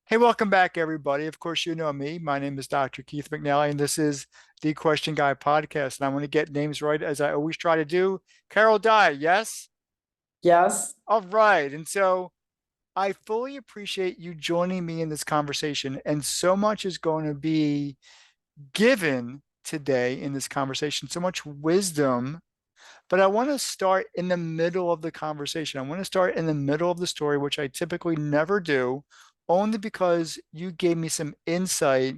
Hey, welcome back, everybody. Of course, you know me. My name is Dr. Keith McNally, and this is the Question Guy podcast. And I want to get names right as I always try to do. Carroll Dey, yes? Yes, All right. And so I fully appreciate you joining me in this conversation. And so much is going to be given today in this conversation, so much wisdom. But I want to start in the middle of the conversation. I want to start in the middle of the story, which I typically never do, only because you gave me some insight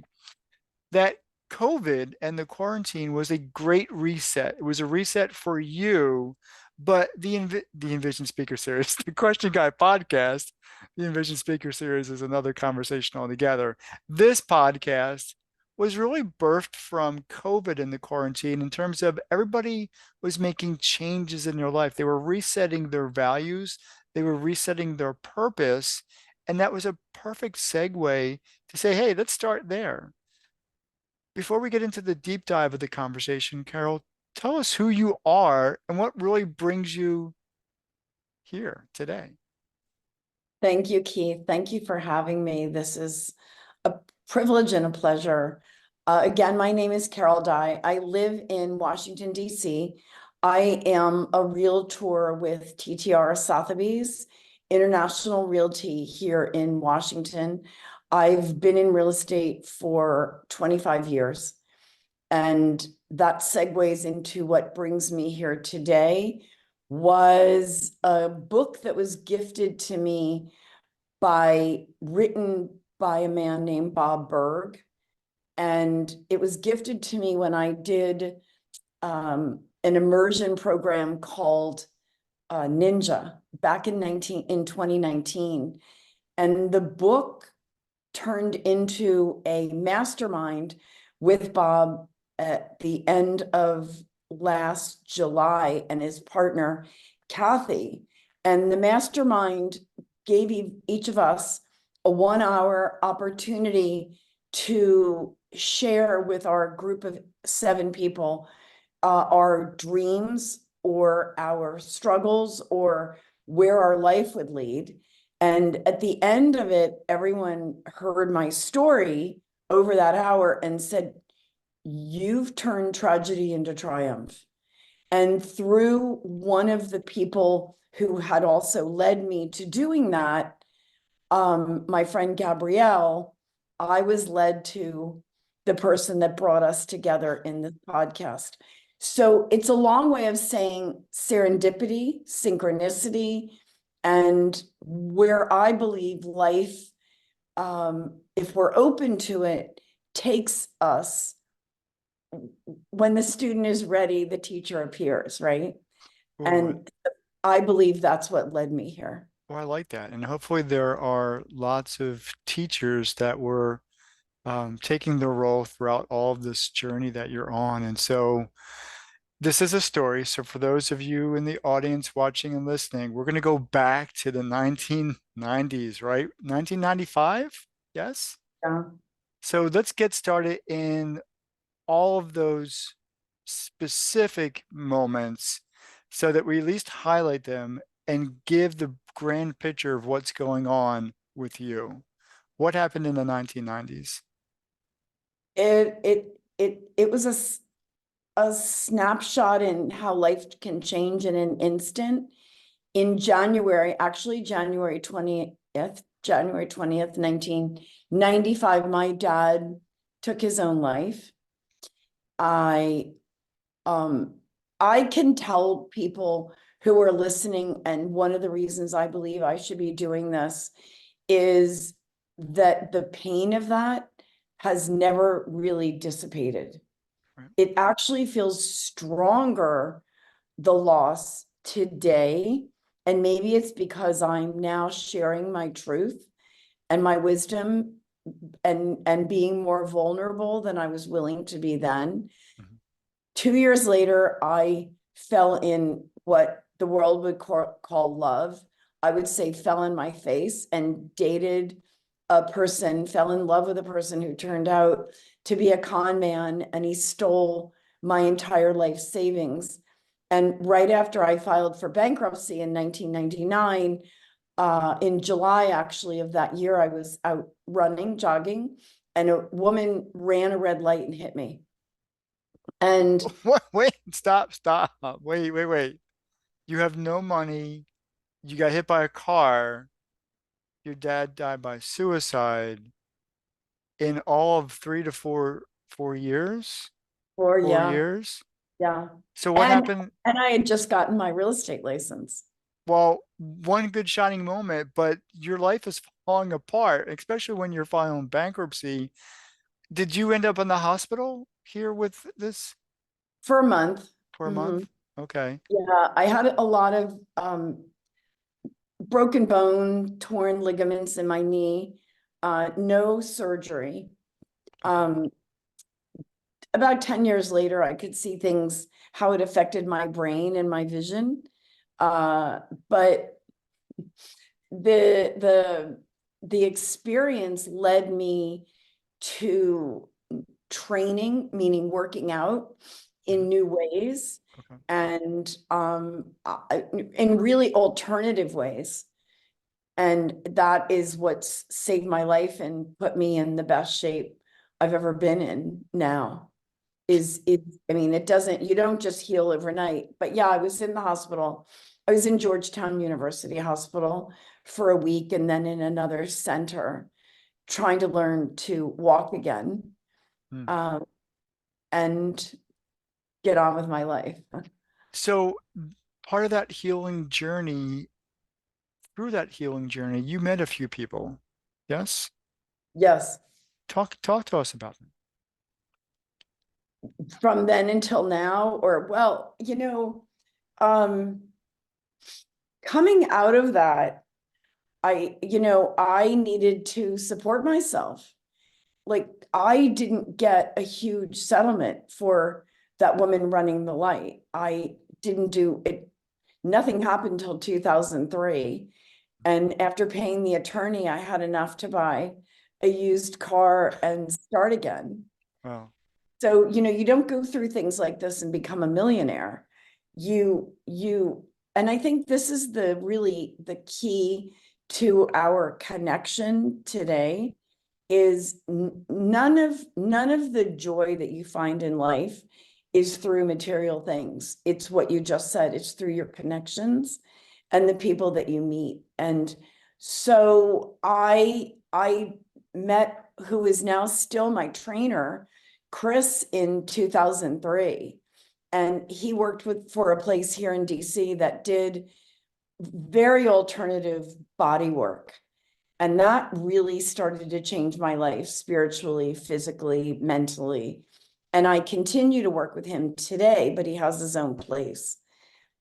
that COVID and the quarantine was a great reset. It was a reset for you, but the Envision Speaker Series, the Question Guy podcast, the Envision Speaker Series is another conversation altogether. This podcast was really birthed from COVID and the quarantine in terms of everybody was making changes in their life. They were resetting their values, they were resetting their purpose, and that was a perfect segue to say, hey, let's start there. Before we get into the deep dive of the conversation, Carol, tell us who you are and what really brings you here today. thank you, Keith. Thank you for having me. This is a privilege and a pleasure. Again, my name is Carroll Dey. I live in Washington, D.C. I am a realtor with TTR Sotheby's International Realty here in Washington. I've been in real estate for 25 years, and that segues into what brings me here today. Was a book that was gifted to me written by a man named Bob Berg. And it was gifted to me when I did an immersion program called Ninja back in 2019. And the book turned into a mastermind with Bob at the end of last July and his partner, Kathy. And the mastermind gave each of us a 1 hour opportunity to share with our group of 7 people our dreams or our struggles or where our life would lead. And at the end of it, everyone heard my story over that hour and said, "You've turned tragedy into triumph." And through one of the people who had also led me to doing that, my friend Gabrielle, I was led to the person that brought us together in this podcast. So it's a long way of saying serendipity, synchronicity, and where I believe life, if we're open to it, takes us. When the student is ready, the teacher appears, right? Oh, And I believe that's what led me here. well, I like that. And hopefully there are lots of teachers that were taking the role throughout all of this journey that you're on. And so this is a story. So for those of you in the audience watching and listening, we're going to go back to the 1990s, right? 1995? Yes? Yeah. So let's get started in all of those specific moments so that we at least highlight them and give the grand picture of what's going on with you. What happened in the 1990s? It was a snapshot in how life can change in an instant. In January, actually January 20th, 1995, my dad took his own life. I um I can tell people who are listening, and one of the reasons I believe I should be doing this is that the pain of that has never really dissipated. Right. It actually feels stronger, the loss today. And maybe it's because I'm now sharing my truth and my wisdom and being more vulnerable than I was willing to be then. Mhm. 2 years later, I fell in what the world would call love. I would say fell in my face and dated a person, fell in love with a person who turned out to be a con man, and he stole my entire life savings. And right after I filed for bankruptcy in 1999, in July, actually, of that year, I was out running, jogging, and a woman ran a red light and hit me. And What? Wait, stop. Wait. You have no money. You got hit by a car. Your dad died by suicide in all of 3 to 4 years. or Four yeah, years. yeah. So what And happened? and I had just gotten my real estate license. Well, one good shining moment, but your life is falling apart, especially when you're filing bankruptcy. Did you end up in the hospital here with this For a month. for a Mhm. month? Okay. Yeah, I had a lot of broken bone, torn ligaments in my knee, no surgery. Okay. Um, about 10 years later, I could see things, how it affected my brain and my vision. But the the experience led me to training, meaning working out Mhm. in new ways Okay. and in really alternative ways. And that is what's saved my life and put me in the best shape I've ever been in now. I mean, it doesn't, you don't just heal overnight. But yeah, I was in the hospital. I was in Georgetown University Hospital for a week and then in another center trying to learn to walk again, Hmm. um, and get on with my life. So part of that healing journey, through that healing journey, you met a few people. Yes? Yes, Talk to us about them. from then until now, or well, um, coming out of that, I needed to support myself. Like I didn't get a huge settlement for that woman running the light. I didn't do it. Nothing happened until 2003. And after paying the attorney, I had enough to buy a used car and start again. Wow. So, you don't go through things like this and become a millionaire. And I think this is the key to our connection today is none of the joy that you find in life is through material things. It's what you just said. It's through your connections and the people that you meet. And so I met who is now still my trainer, Chris, in 2003. And he worked for a place here in DC that did very alternative body work. And that really started to change my life spiritually, physically, mentally. And I continue to work with him today, but he has his own place.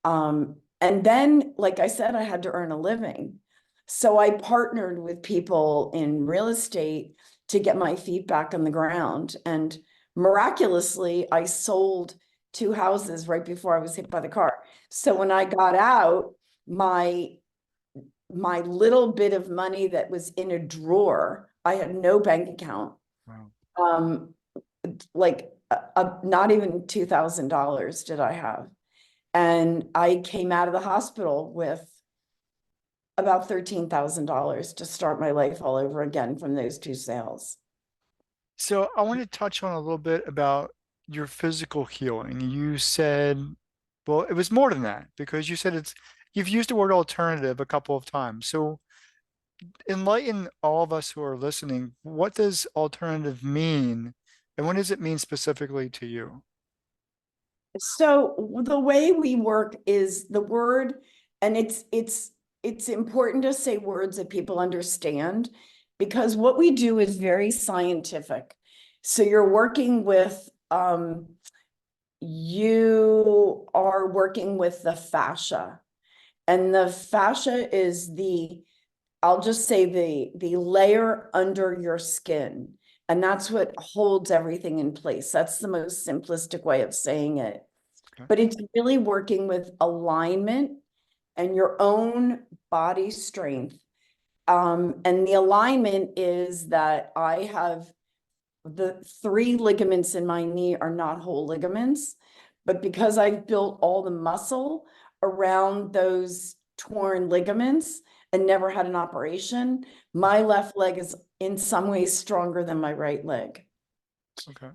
And then, like I said, I had to earn a living. So I partnered with people in real estate to get my feet back on the ground. And miraculously, I sold two houses right before I was hit by the car. So when I got out, my my little bit of money that was in a drawer, I had no bank account, Wow. um, like not even $2,000 did I have. And I came out of the hospital with about $13,000 to start my life all over again from those two sales. So I want to touch on a little bit about your physical healing. You said, well, it was more than that because you said you've used the word alternative a couple of times. So enlighten all of us who are listening, what does alternative mean? And what does it mean specifically to you? So the way we work is the word, and it's important to say words that people understand because what we do is very scientific. So you're working with you are working with the fascia, and the fascia is I'll just say the layer under your skin, and that's what holds everything in place. That's the most simplistic way of saying it. Okay. But it's really working with alignment and your own body strength. And the alignment is that I have the three ligaments in my knee are not whole ligaments, but because I've built all the muscle around those torn ligaments, and never had an operation, my left leg is in some ways stronger than my right leg. Okay.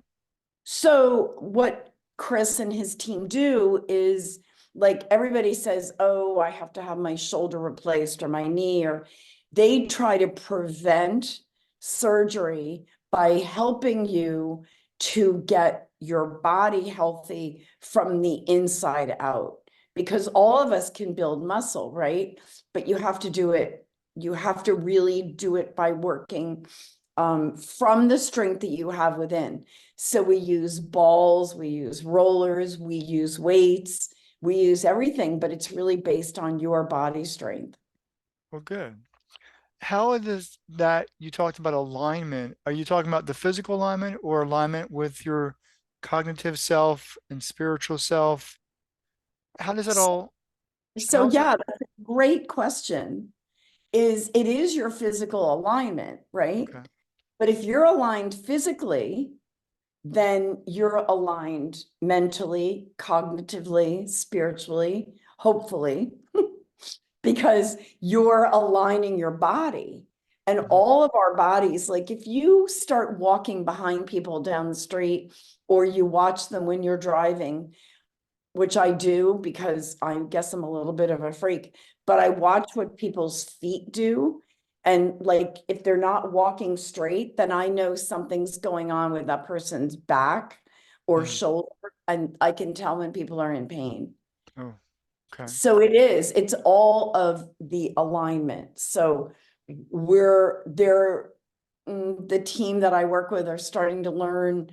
So what Chris and his team do is, like, everybody says, oh, I have to have my shoulder replaced or my knee, or they try to prevent surgery by helping you to get your body healthy from the inside out. Because all of us can build muscle, right? But you have to do it, you have to really do it by working from the strength that you have within. So we use balls, we use rollers, we use weights, we use everything, but it's really based on your body strength. Well, good. How is that you talked about alignment? Are you talking about the physical alignment or alignment with your cognitive self and spiritual self? How does that all, So how's it? yeah, that's a great question. It is your physical alignment, right? Okay. But if you're aligned physically, then you're aligned mentally, cognitively, spiritually, hopefully, because you're aligning your body. And Mhm. all of our bodies, like if you start walking behind people down the street or you watch them when you're driving, which I do because I guess I'm a little bit of a freak, but I watch what people's feet do. And like if they're not walking straight, then I know something's going on with that person's back or Mhm. shoulder. And I can tell when people are in pain. Oh, okay. So it's all of the alignment. So we're there, the team that I work with are starting to learn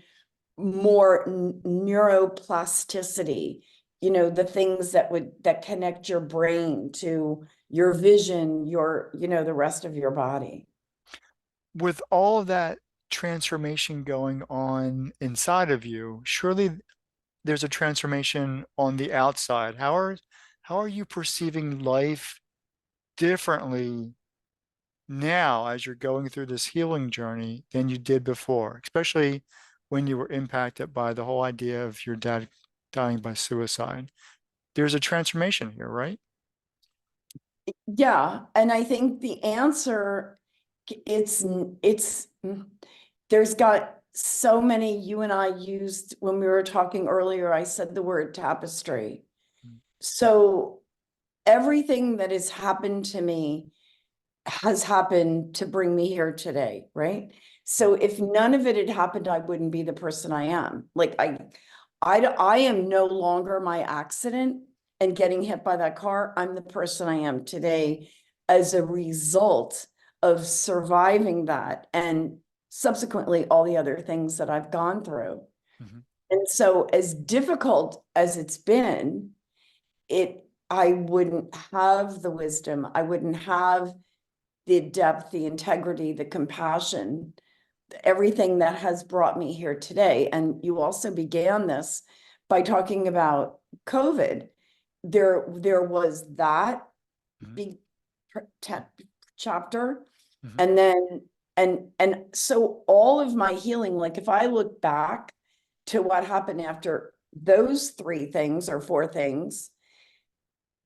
more neuroplasticity, the things that connect your brain to your vision, the rest of your body. With all of that transformation going on inside of you, surely there's a transformation on the outside. How are you perceiving life differently now as you're going through this healing journey than you did before, especially when you were impacted by the whole idea of your dad dying by suicide? There's a transformation here, right? Yeah, and I think the answer, it's there's got so many. You and I used, when we were talking earlier, I said the word tapestry. So everything that has happened to me has happened to bring me here today, right? So if none of it had happened, I wouldn't be the person I am. Like I am no longer my accident and getting hit by that car. I'm the person I am today as a result of surviving that and subsequently all the other things that I've gone through. Mhm. And so as difficult as it's been, I wouldn't have the wisdom, I wouldn't have the depth, the integrity, the compassion, everything that has brought me here today. And you also began this by talking about COVID. There was that Mhm. big chapter, Mhm. and then and so all of my healing, like if I look back to what happened after those three things or four things,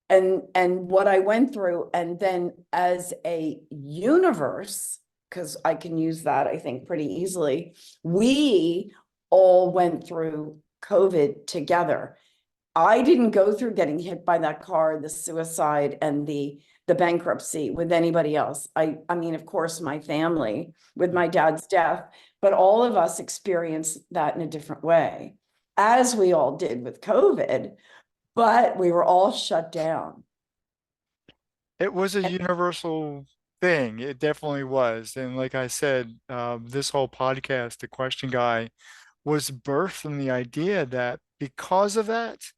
and what I went through, and then as a universe, because I can use that, I think, pretty easily, we all went through COVID together. I didn't go through getting hit by that car, the suicide, and the bankruptcy with anybody else. I mean, of course, my family with Mhm. my dad's death, but all of us experienced that in a different way, as we all did with COVID, but we were all shut down. It was a universal thing. It definitely was. And like I said, this whole podcast, The Question Guy, was birthed from the idea that because of that,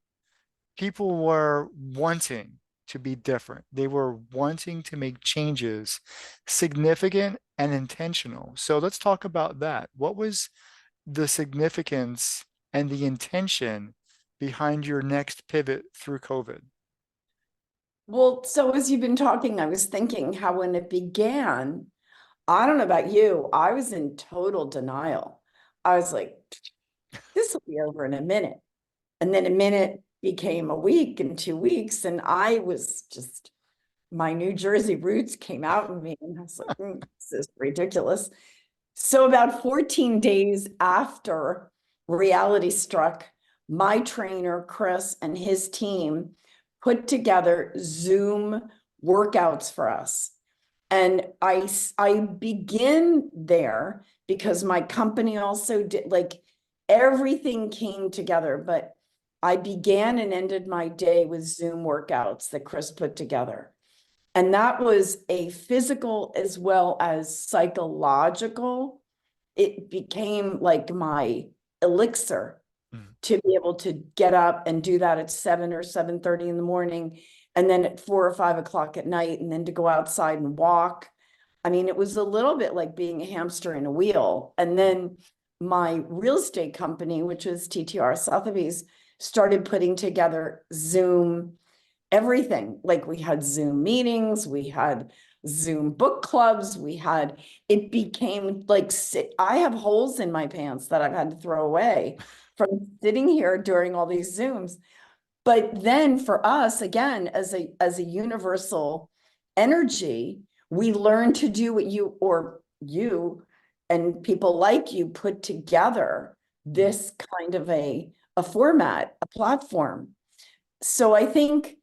people were wanting to be different. They were wanting to make changes, significant and intentional. So let's talk about that. What was the significance and the intention behind your next pivot through COVID? Well, so as you've been talking, I was thinking how when it began, I don't know about you, I was in total denial. I was like, this will be over in a minute. And then a minute became a week and 2 weeks. And I was just my New Jersey roots came out in me, and I was like, this is ridiculous. So about 14 days after reality struck, my trainer, Chris, and his team put together Zoom workouts for us. And I begin there because my company also did, like, everything came together, but I began and ended my day with Zoom workouts that Chris put together. And that was a physical as well as psychological. It became like my elixir Mm. to be able to get up and do that at 7 or 7:30 in the morning, and then at 4 or 5 o'clock at night, and then to go outside and walk. I mean, it was a little bit like being a hamster in a wheel. And then my real estate company, which was TTR Sotheby's, started putting together Zoom everything. Like, we had Zoom meetings, we had Zoom book clubs, it became like, I have holes in my pants that I've had to throw away from sitting here during all these Zooms. But then for us, again, as a universal energy, we learn to do what you and people like you put together, Mm. this kind of a format, a platform. So I think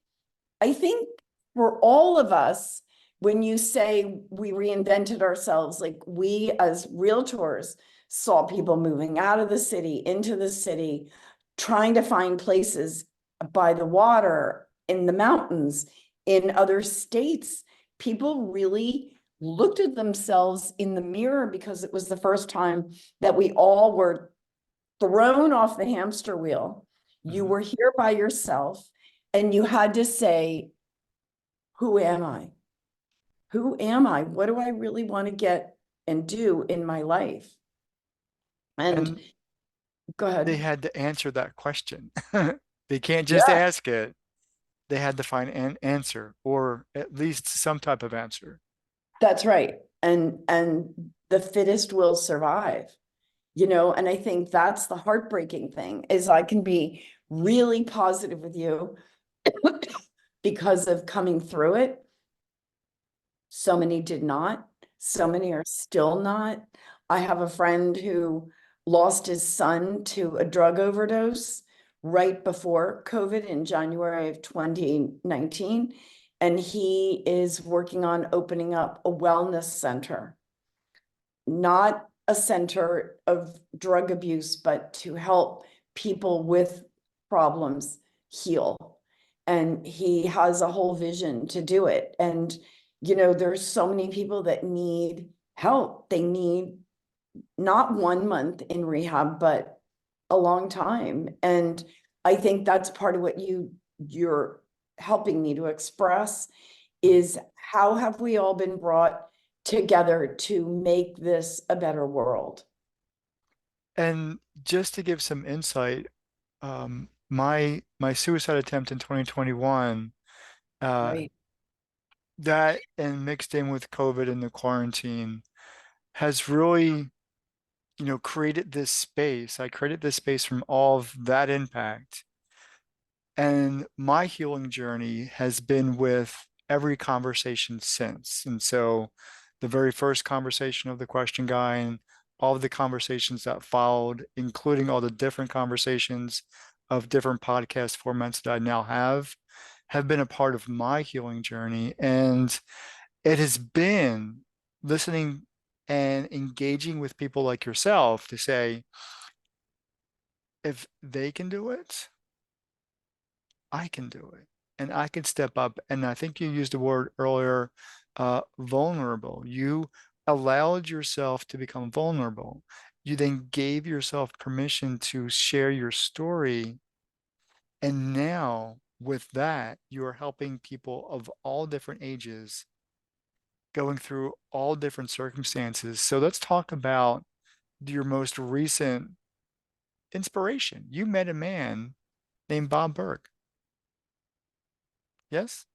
for all of us, when you say we reinvented ourselves, like, we as realtors saw people moving out of the city into the city, trying to find places by the water, in the mountains, in other states. People really looked at themselves in the mirror because it was the first time that we all were thrown off the hamster wheel. You Mhm. were here by yourself, and you had to say, who am I? Who am I? What do I really want to get and do in my life? And And go they ahead. had to answer that question. They can't just Yeah, ask it. They had to find an answer or at least some type of answer. that's right. And the fittest will survive, and I think that's the heartbreaking thing, is I can be really positive with you because of coming through it. So many did not. So many are still not. I have a friend who lost his son to a drug overdose right before COVID in January of 2019. And he is working on opening up a wellness center, not a center of drug abuse, but to help people with problems heal. And he has a whole vision to do it. And, there's so many people that need help. They need not 1 month in rehab, but a long time. And I think that's part of what you're helping me to express, is how have we all been brought together to make this a better world? And just to give some insight, my suicide attempt in 2021, uh, Right. that and mixed in with COVID and the quarantine has really, created this space. I created this space from all of that impact. And my healing journey has been with every conversation since. And so the very first conversation of the question guy and all of the conversations that followed, including all the different conversations of different podcast formats that I now have been a part of my healing journey. And it has been listening and engaging with people like yourself to say, if they can do it, I can do it. And I can step up. And I think you used the word earlier, vulnerable. You allowed yourself to become vulnerable. You then gave yourself permission to share your story. And now, with that, you are helping people of all different ages going through all different circumstances. So let's talk about your most recent inspiration. You met a man named Bob Berg. Yes?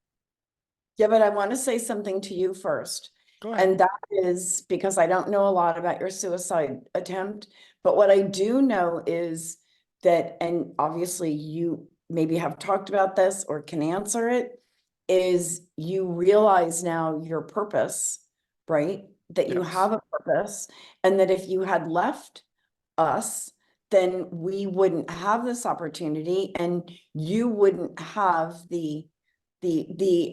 Yeah, but I want to say something to you first. Go ahead. And that is because I don't know a lot about your suicide attempt, but what I do know is that, and obviously you maybe have talked about this or can answer it, is you realize now your purpose, right? That you Yes. have a purpose, and that if you had left us, then we wouldn't have this opportunity, and you wouldn't have the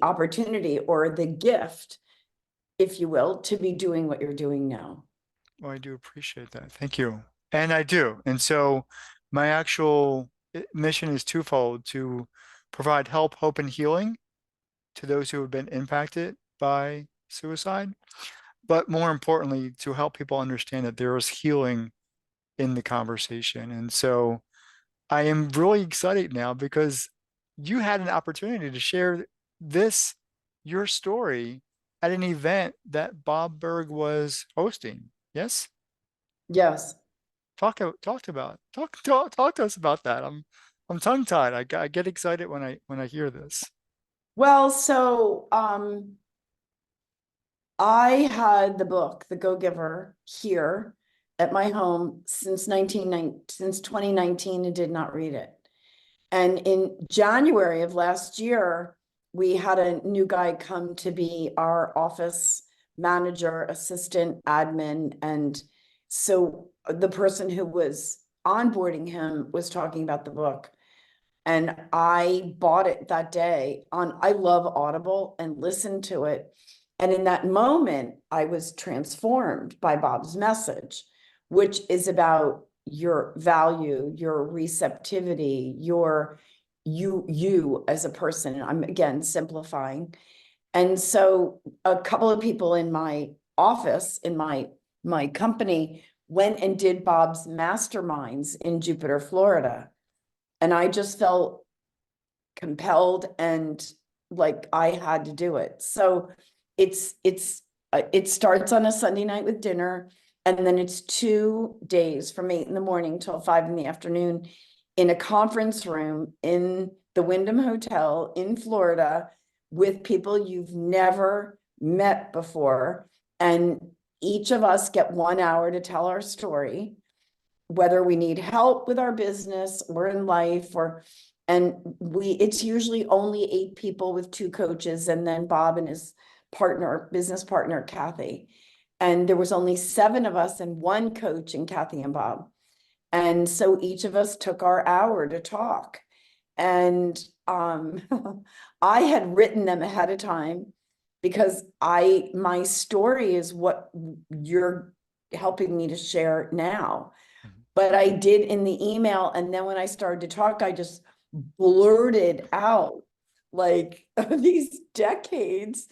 opportunity or the gift, if you will, to be doing what you're doing now. Well, I do appreciate that. Thank you. And I do. And so my actual mission is twofold: to provide help, hope, and healing to those who have been impacted by suicide, but more importantly, to help people understand that there is healing in the conversation. And so I am really excited now because you had an opportunity to share this, your story, at an event that Bob Berg was hosting. Yes? Yes. Talk to us about that. I'm tongue tied. I get excited when I hear this. Well, so I had the book, The Go-Giver, here at my home since 2019 and did not read it. And in January of last year, we had a new guy come to be our office manager, assistant, admin. And so the person who was onboarding him was talking about the book. And I bought it that day on, I love Audible, and listened to it. And in that moment, I was transformed by Bob's message, which is about your value, your receptivity, you as a person. I'm again simplifying. And so a couple of people in my office, in my company, went and did Bob's masterminds in Jupiter, Florida. And I just felt compelled and like I had to do it. So it starts on a Sunday night with dinner, and then it's 2 days from 8 in the morning till 5 in the afternoon in a conference room in the Wyndham Hotel in Florida with people you've never met before. And each of us get 1 hour to tell our story, whether we need help with our business or in life, or and it's usually only 8 people with 2 coaches, and then Bob and his partner, business partner, Kathy. And there was only 7 of us and 1 coach, and Kathy and Bob. And so each of us took our hour to talk. And I had written them ahead of time because my story is what you're helping me to share now. Mhm. But I did in the email, and then when I started to talk, I just blurted out like these decades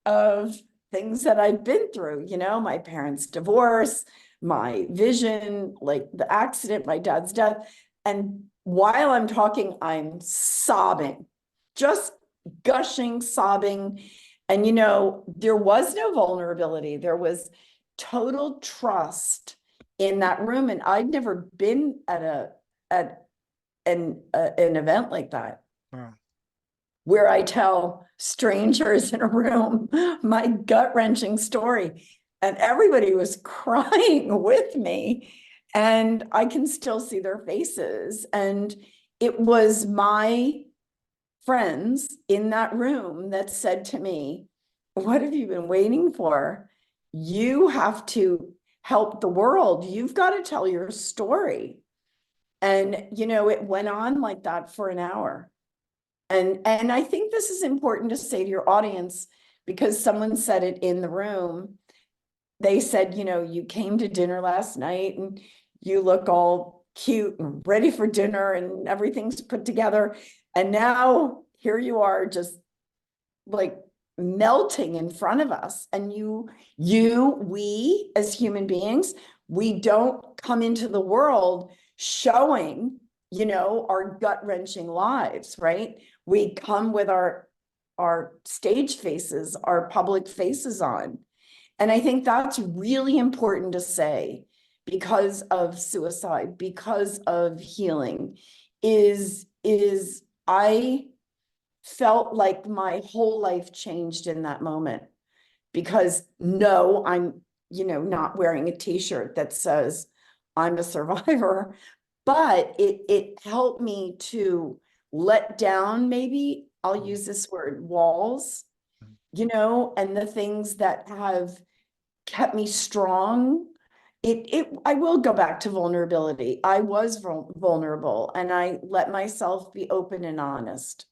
of things that I've been through, my parents' divorce, my vision, like the accident, my dad's death. And while I'm talking, I'm sobbing, just gushing, sobbing. And, there was no vulnerability. There was total trust in that room. And I'd never been at an event like that, Wow. where I tell strangers in a room my gut-wrenching story. And everybody was crying with me. And I can still see their faces. And it was my friends in that room that said to me, "What have you been waiting for? You have to help the world. You've got to tell your story." And, it went on like that for an hour. And I think this is important to say to your audience, because someone said it in the room. They said, you came to dinner last night and you look all cute and ready for dinner and everything's put together. And now here you are, just like melting in front of us. And we as human beings, we don't come into the world showing, our gut-wrenching lives, right? We come with our stage faces, our public faces on. And I think that's really important to say, because of suicide, because of healing, is I felt like my whole life changed in that moment. Because no, I'm, not wearing a t-shirt that says I'm a survivor, but it helped me to let down maybe I'll Mm, use this word, walls, mm. and the things that have kept me strong. I will go back to vulnerability. I was vulnerable and I let myself be open and honest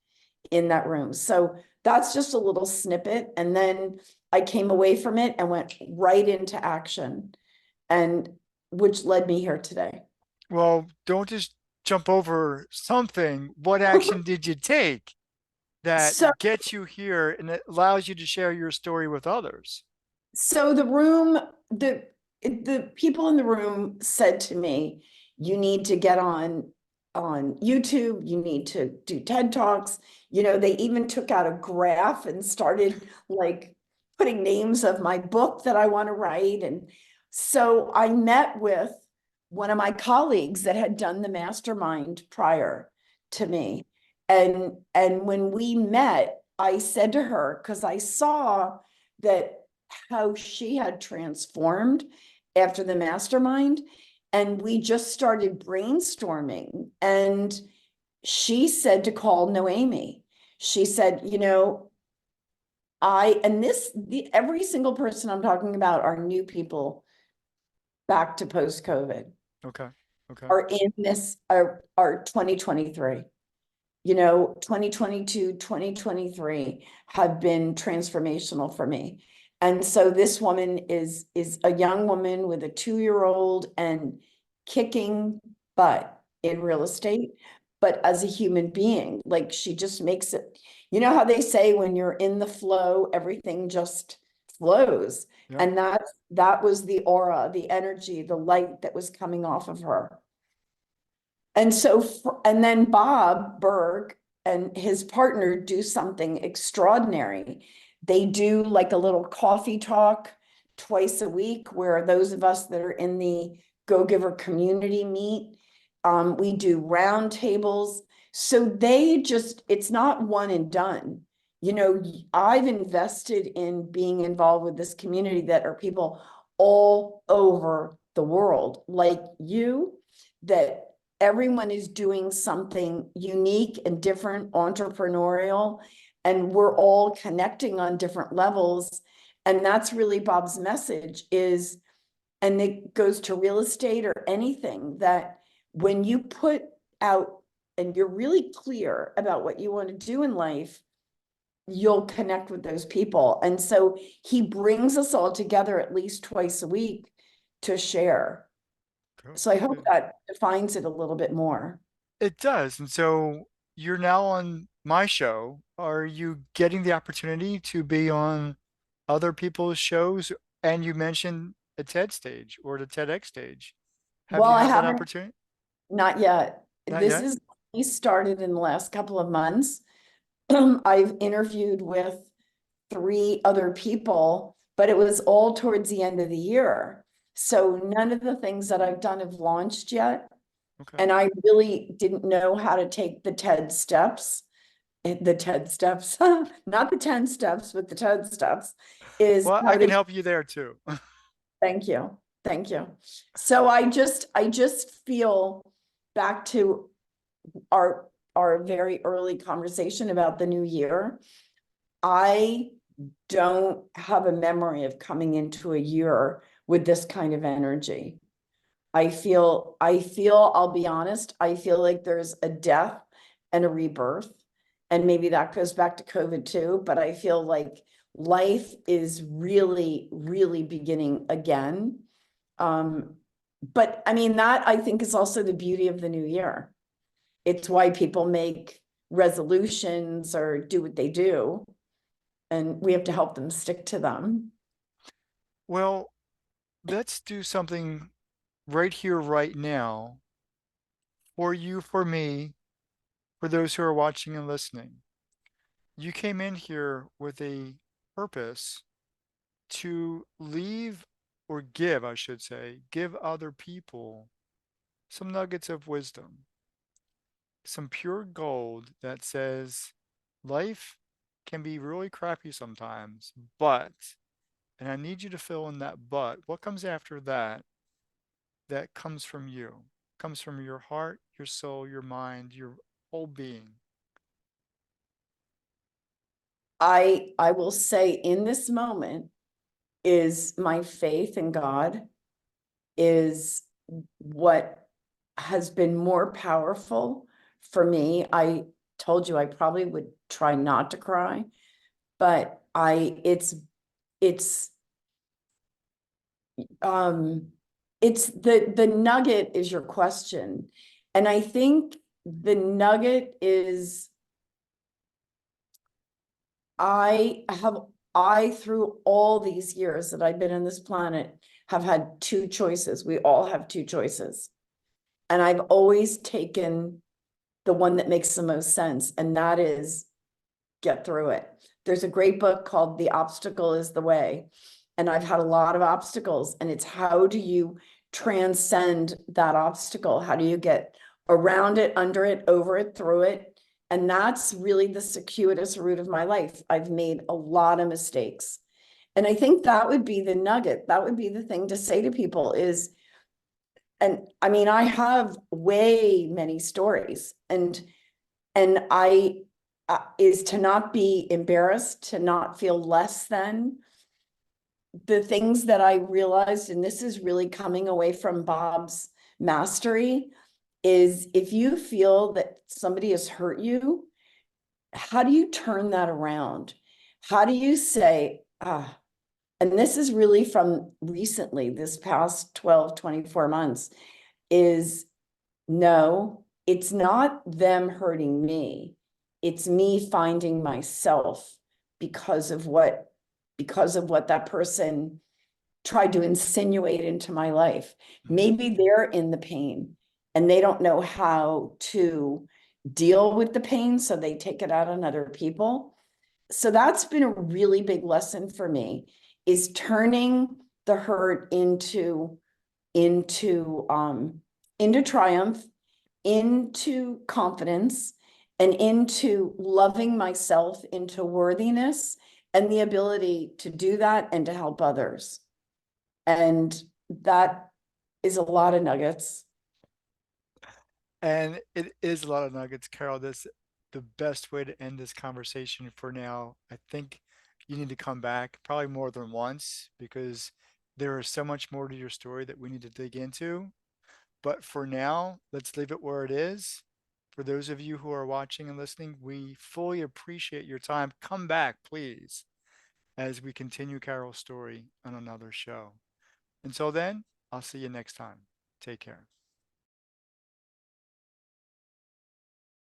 in that room. So that's just a little snippet. And then I came away from it and went right into action, and which led me here today. Well, don't just jump over something. What action did you take So that gets you here and it allows you to share your story with others? So the room, the people in the room said to me, you need to get on YouTube, you need to do TED Talks. They even took out a graph and started like putting names of my book that I want to write. And so I met with one of my colleagues that had done the mastermind prior to me. And when we met, I said to her, because I saw that how she had transformed after the mastermind. And we just started brainstorming. And she said to call Noemi. She said, every single person I'm talking about are new people back to post COVID, Okay. Okay. are in this, are 2023. 2022, 2023 have been transformational for me. And so this woman is a young woman with a 2-year-old and kicking butt in real estate, but as a human being, like she just makes it, how they say when you're in the flow, everything just flows. Yep. And that was the aura, the energy, the light that was coming off of her. And then Bob Berg and his partner do something extraordinary. They do like a little coffee talk twice a week where those of us that are in the Go Giver community meet. We do roundtables. So it's not one and done. I've invested in being involved with this community that are people all over the world, like you, that everyone is doing something unique and different, entrepreneurial, and we're all connecting on different levels. And that's really Bob's message is, and it goes to real estate or anything, that when you put out and you're really clear about what you want to do in life, you'll connect with those people. And so he brings us all together at least twice a week to share. Good. So I hope Good. that defines it a little bit more. It does. And so you're now on my show. Are you getting the opportunity to be on other people's shows? And you mentioned a TED stage or the TEDx stage. Have Well, you I had that haven't, opportunity? not yet. Not This yet? is he started in the last couple of months. I've interviewed with 3 other people, but it was all towards the end of the year. Okay. So none of the things that I've done have launched yet. Okay. And I really didn't know how to take the TED steps. The TED steps, not the 10 steps, but the TED steps is Well, I how can to. help you there too. Thank you. Thank you. So I just feel back to our our very early conversation about the new year. I don't have a memory of coming into a year with this kind of energy. I feel, I'll be honest, I feel like there's a death and a rebirth. And maybe that goes back to COVID too, but I feel like life is really, really beginning again. Um, but I mean, that I think is also the beauty of the new year. It's why people make resolutions or do what they do, and we have to help them stick to them. Well, let's do something right here, right now, for you, for me, for those who are watching and listening. You came in here with a purpose to leave or give, I should say, give other people some nuggets of wisdom, some pure gold that says life can be really crappy sometimes, but, and I need you to fill in that but, what comes after that? That comes from you, comes from your heart, your soul, your mind, your whole being. I will say in this moment is my faith in God is what has been more powerful for me. I told you I probably would try not to cry, but it's um it's the nugget is your question. And I think the nugget is I have I through all these years that I've been on this planet have had two choices. We all have two choices. And I've always taken the one that makes the most sense, and that is get through it. There's a great book called The Obstacle is the Way. And I've had a lot of obstacles, and it's how do you transcend that obstacle? How do you get around it, under it, over it, through it? And that's really the circuitous route of my life. I've made a lot of mistakes. And I think that would be the nugget. That would be the thing to say to people is, and I mean, I have way many stories, and I is to not be embarrassed, to not feel less than. The things that I realized, and this is really coming away from Bob's mastery, is if you feel that somebody has hurt you, how do you turn that around? How do you say, and this is really from recently, this past 12, 24 months, is no, it's not them hurting me. It's me finding myself because of what that person tried to insinuate into my life. Mhm. Maybe they're in the pain and they don't know how to deal with the pain, so they take it out on other people. So that's been a really big lesson for me, is turning the hurt into into triumph, into confidence, and into loving myself, into worthiness, and the ability to do that and to help others. And that is a lot of nuggets. And it is a lot of nuggets, Carol. This the best way to end this conversation for now. I think you need to come back probably more than once because there is so much more to your story that we need to dig into. But for now, let's leave it where it is. For those of you who are watching and listening, we fully appreciate your time. Come back, please, as we continue Carol's story on another show. Until then, I'll see you next time. Take care.